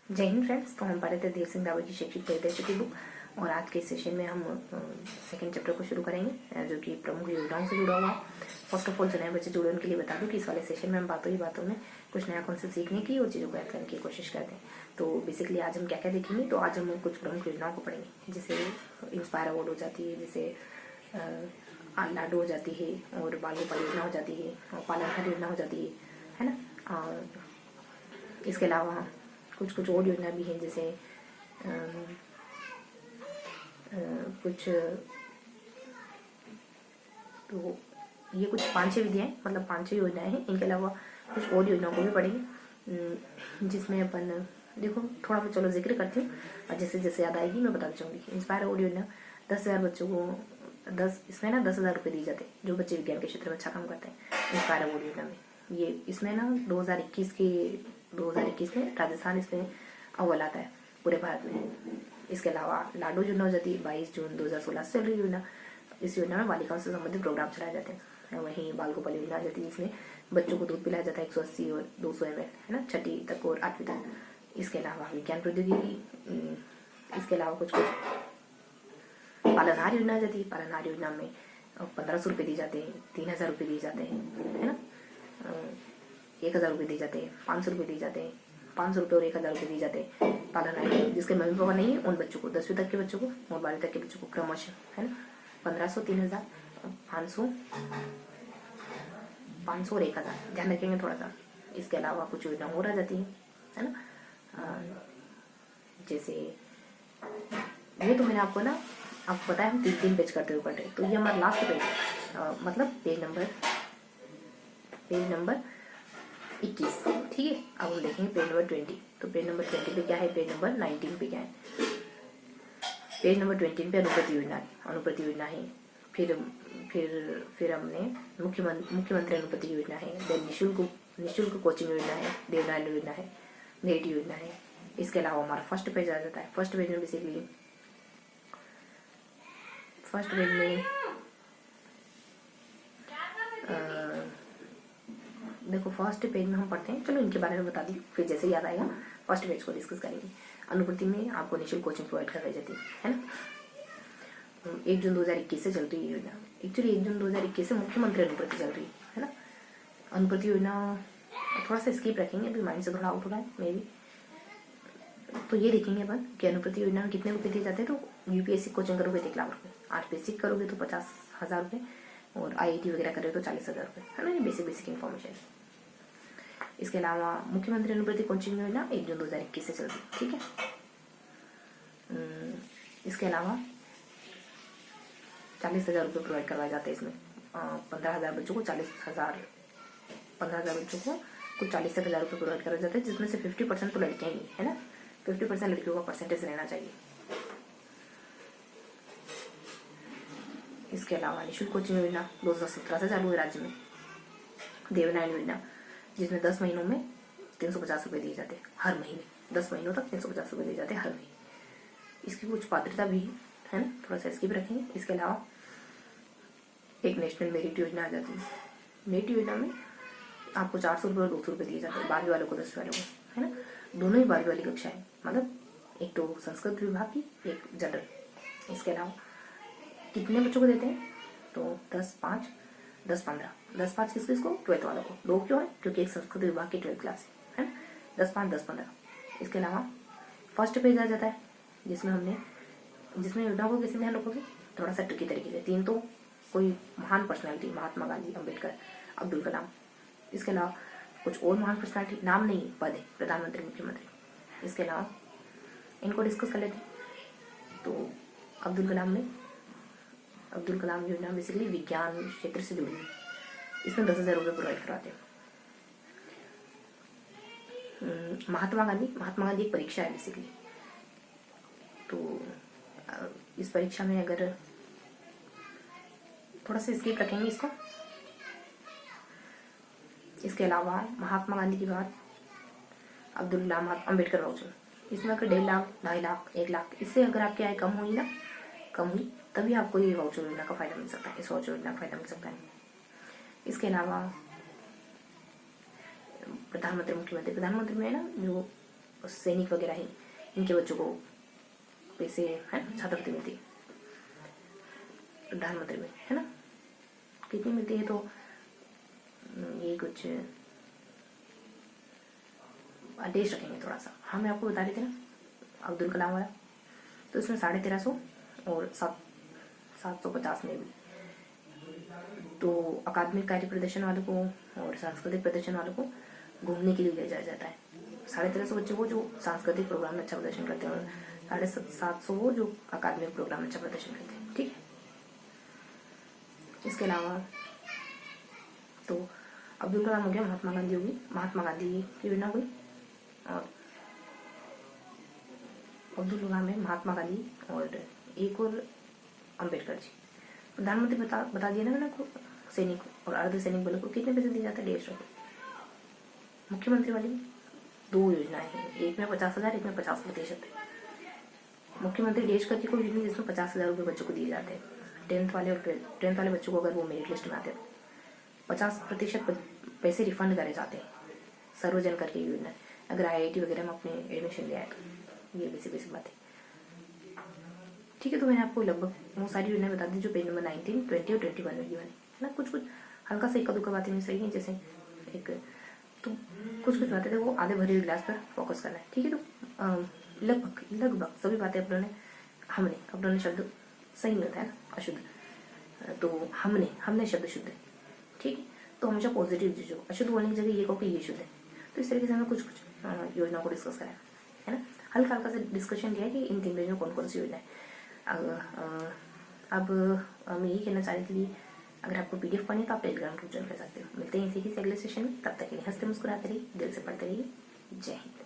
जय हिंद फ्रेंड्स। तो हम पढ़ रहे थे देव सिंह रावत की शैक्षिक परिदृश्य की बुक, और आज के सेशन में हम सेकंड चैप्टर को शुरू करेंगे जो कि प्रमुख योजनाओं से जुड़ा हुआ है। फर्स्ट ऑफ ऑल जो नए बच्चे जुड़े उनके लिए बता दूं कि इस वाले सेशन में हम बातों ही बातों में कुछ नया कॉन्सेप्ट सीखने की और चीज़ों को याद करने की कोशिश करते हैं। तो बेसिकली आज हम क्या क्या देखेंगे, तो आज हम कुछ प्रमुख योजनाओं को पढ़ेंगे, जिसे इंस्पायर अवार्ड हो जाती है, जिसे लाडू हो जाती है, और बाल गोपाल योजना हो जाती है, और पालनहार योजना हो जाती है ना। और इसके अलावा कुछ कुछ और योजना भी हैं, जैसे कुछ तो ये कुछ 5-6 विधियाँ हैं, मतलब 5-6 योजनाएं हैं। इनके अलावा कुछ और योजनाओं को भी पढ़ेंगे, जिसमें अपन देखो थोड़ा मैं चलो जिक्र करती हूँ, और जैसे जैसे याद आएगी मैं बताती जाऊँगी। इंस्पायर अवार्ड योजना 10,000 बच्चों को इसमें ना 10,000 रुपये दिए जाते हैं जो बच्चे विज्ञान के क्षेत्र में अच्छा काम करते हैं। इंस्पायर अवार्ड योजना में ये इसमें ना 2021 में राजस्थान इसमें अव्वल आता है पूरे भारत में। इसके अलावा लाडो योजना हो जाती है 22 जून 2016 से चल रही योजना। इस योजना में बालिकाओं से संबंधित प्रोग्राम चलाए जाते हैं। वहीं बाल गोपाल योजना आ जाती है, जिसमें बच्चों को दूध पिलाया जाता है 180 और 200 ml, है ना, 6ठी तक और 8वीं तक। इसके अलावा विज्ञान प्रौद्योगिकी, इसके अलावा कुछ पालनहार योजना आ जाती है। पालनहार योजना में 1,500 रुपये दिए जाते हैं, 3,000 रुपये दिए जाते हैं, है ना, 1,000 रुपये दिए जाते हैं, 500 रुपये दिए जाते हैं, 500 रुपये और 1,000 रुपये दिए जाते हैं पालनहार। जिसके मम्मी पापा नहीं है उन बच्चों को, 10वीं तक के बच्चों को और 12वीं तक के बच्चों को क्रमशः, है ना, 1,500, 3,000, 500 और 1,000 ध्यान रखेंगे थोड़ा सा। इसके अलावा कुछ योजना और आ जाती है ना, जैसे ये तो मैंने आपको ना आपको बताया हम 3 पेज करते हुए पढ़े, तो ये हमारा लास्ट पेज, मतलब पेज नंबर 21, ठीक है। अब हम देखेंगे पेज नंबर 20। तो पेज नंबर 20 पे क्या है, पेज नंबर 19 पे क्या है। पेज नंबर 20 पे अनुप्रति योजना है। फिर हमने मुख्यमंत्री अनुप्रति योजना है। देन निःशुल्क कोचिंग योजना है, देवनारायण योजना है, नेट योजना है। इसके अलावा हमारा फर्स्ट पेज आ जाता है। फर्स्ट पेज में बेसिकली देखो फर्स्ट पेज में हम पढ़ते हैं, चलो इनके बारे में बता दी, फिर जैसे याद आएगा फर्स्ट पेज को डिस्कस करेंगे। अनुप्रति में आपको निःशुल्क कोचिंग प्रोवाइड करवाई जाती है ना। 1 जून 2021 से चल रही है योजना। एक्चुअली 1 जून 2021 से मुख्यमंत्री अनुप्रति चल रही है ना। अनुप्रति योजना थोड़ा सा स्किप रखेंगे, अभी माइंड से थोड़ा आउट हो रहा है मे भी। तो ये देखेंगे अपन कि अनुप्रति योजना में कितने रुपए दिए जाते हैं। तो यूपीएससी कोचिंग करोगे तो 1 लाख रुपये, आरपीएससी करोगे तो 50,000 रुपये, और आईआईटी वगैरह करोगे तो 40,000 रुपये, है ना। ये बेसिक इन्फॉर्मेशन। इसके अलावा मुख्यमंत्री अनुप्रति कोचिंग योजना 1 जून 2021 से चल रही है, ठीक है। इसके अलावा 40,000 रुपये प्रोवाइड करवाए जाते हैं इसमें। 15,000 बच्चों को 15,000 बच्चों को कुछ 40,000 रुपये प्रोवाइड करवाए जाते हैं, जिसमें से 50% तो लड़कियां ही है ना। 50% लड़कियों का परसेंटेज रहना चाहिए। इसके अलावा निःशुल्क कोचिंग योजना 2017 से चालू है राज्य में। देवनारायण योजना, जिसमें 10 महीनों में 350 रुपये दिए जाते हैं हर महीने, 10 महीनों तक 350 रुपये दिए जाते हैं हर महीने। इसकी कुछ पात्रता भी है ना, थोड़ा सा स्किप रखेंगे। इसके अलावा एक नेशनल मेरिट योजना आ जाती है। मेरिट योजना में आपको 400 रुपये और 200 रुपये दिए जाते हैं, 12वीं वालों को 10वीं वालों को, है ना। दोनों ही 12वीं वाली कक्षाएं, मतलब एक तो संस्कृत विभाग की, एक जनरल। इसके अलावा कितने बच्चों को देते हैं, तो 10, 5, 10, 15, 10, 5 किसको 12th वालों को। 2 क्यों है, क्योंकि एक संस्कृत विभाग की 12th क्लास है ना। 10, 5, 10, 15। इसके अलावा फर्स्ट पेज आ जाता है, जिसमें योजना को कैसे ध्यान रखोगे, थोड़ा सा ट्रिकी तरीके से। 3 तो कोई महान पर्सनैलिटी, महात्मा गांधी, अम्बेडकर, अब्दुल कलाम। इसके अलावा कुछ और महान पर्सनैलिटी, नाम नहीं पद है, प्रधानमंत्री, मुख्यमंत्री। इसके अलावा इनको डिस्कस कर लेते हैं। तो अब्दुल कलाम योजना बेसिकली विज्ञान क्षेत्र से जुड़ी है। इसमें 10,000 रुपये प्रोवाइड कराते हैं। महात्मा गांधी एक परीक्षा है बेसिकली। तो इस परीक्षा में अगर थोड़ा सा स्किप रखेंगे इसको। इसके अलावा महात्मा गांधी के बाद अब्दुल कलाम, अम्बेडकर वाउचर, इसमें अगर 1.5 लाख, 2.5 लाख, 1 लाख, इससे अगर आपकी आय कम हुई तभी आपको ये वाउचर योजना का फायदा मिल सकता है, इस वाउचर योजना का फायदा मिल सकता है। इसके अलावा प्रधानमंत्री, मुख्यमंत्री में ना जो सैनिक वगैरह हैं इनके बच्चों को पैसे है छात्रवृत्ति मिलती है प्रधानमंत्री में, है ना। कितनी मिलती है तो ये कुछ आदेश रखेंगे थोड़ा सा। हाँ मैं आपको बता रही थी ना अब्दुल कलाम वाला, तो इसमें 1350 और 750 में भी। तो अकादमिक कार्य प्रदर्शन वालों को और सांस्कृतिक प्रदर्शन वालों को घूमने के लिए ले जाया जाता है। 1350 बच्चों को जो सांस्कृतिक प्रोग्राम में अच्छा प्रदर्शन करते हैं और 750 वो जो अकादमिक प्रोग्राम में अच्छा प्रदर्शन करते हैं, ठीक है। इसके अलावा तो अब्दुल कलाम हो गया, महात्मा गांधी होगी, महात्मा गांधी की योजना हुई, और अब्दुल कलाम है, महात्मा गांधी और एक और अम्बेडकर जी। प्रधानमंत्री बता दिया ना मैंने आपको। सैनिक और अर्ध सैनिक बलों को कितने पैसे दिए जाते हैं? 150 रुपये। मुख्यमंत्री वाली 2 योजनाएं हैं, एक में 50,000, एक में 50%। मुख्यमंत्री देश करके कोई योजना जिसमें 50,000 रुपये बच्चों को दिए जाते हैं। 10th वाले बच्चों को अगर वो मेरिट लिस्ट में आते हैं 50% पैसे रिफंड करे जाते हैं। सर्वजन करके योजना, अगर IIT वगैरह में अपने एडमिशन लिया है तो ये बेसिक बात है, ठीक है। तो मैंने आपको लगभग वो सारी योजनाएं बता दी जो पेज नंबर 19, 20 और 21 में गिवन है ना। कुछ हल्का सा इक्का दुक्का बातें मिस रही हैं, जैसे एक तो कुछ बातें थे वो आधे भरे ग्लास पर फोकस करना है, ठीक है। तो लगभग सभी बातें अपनों ने शब्द सही नहीं होता है ना, अशुद्ध, तो हमने शब्द शुद्ध है, ठीक है। तो हमेशा पॉजिटिव चीजों, अशुद्ध बोलने की जगह ये कहो कि ये शुद्ध है। तो इस तरीके से हमें कुछ योजनाओं को डिस्कस करा है ना। हल्का से डिस्कशन किया है कि इन 3 पेज में कौन कौन सी योजना है। अब मैं यही कहना चाह रही थी, अगर आपको PDF पढ़नी तो आप टेलीग्राम ग्रुप ज्वाइन कर सकते हो। मिलते हैं इसी की अगले सेशन में, तब तक के लिए हंसते मुस्कुराते रहिए, दिल से पढ़ते रहिए। जय हिंद।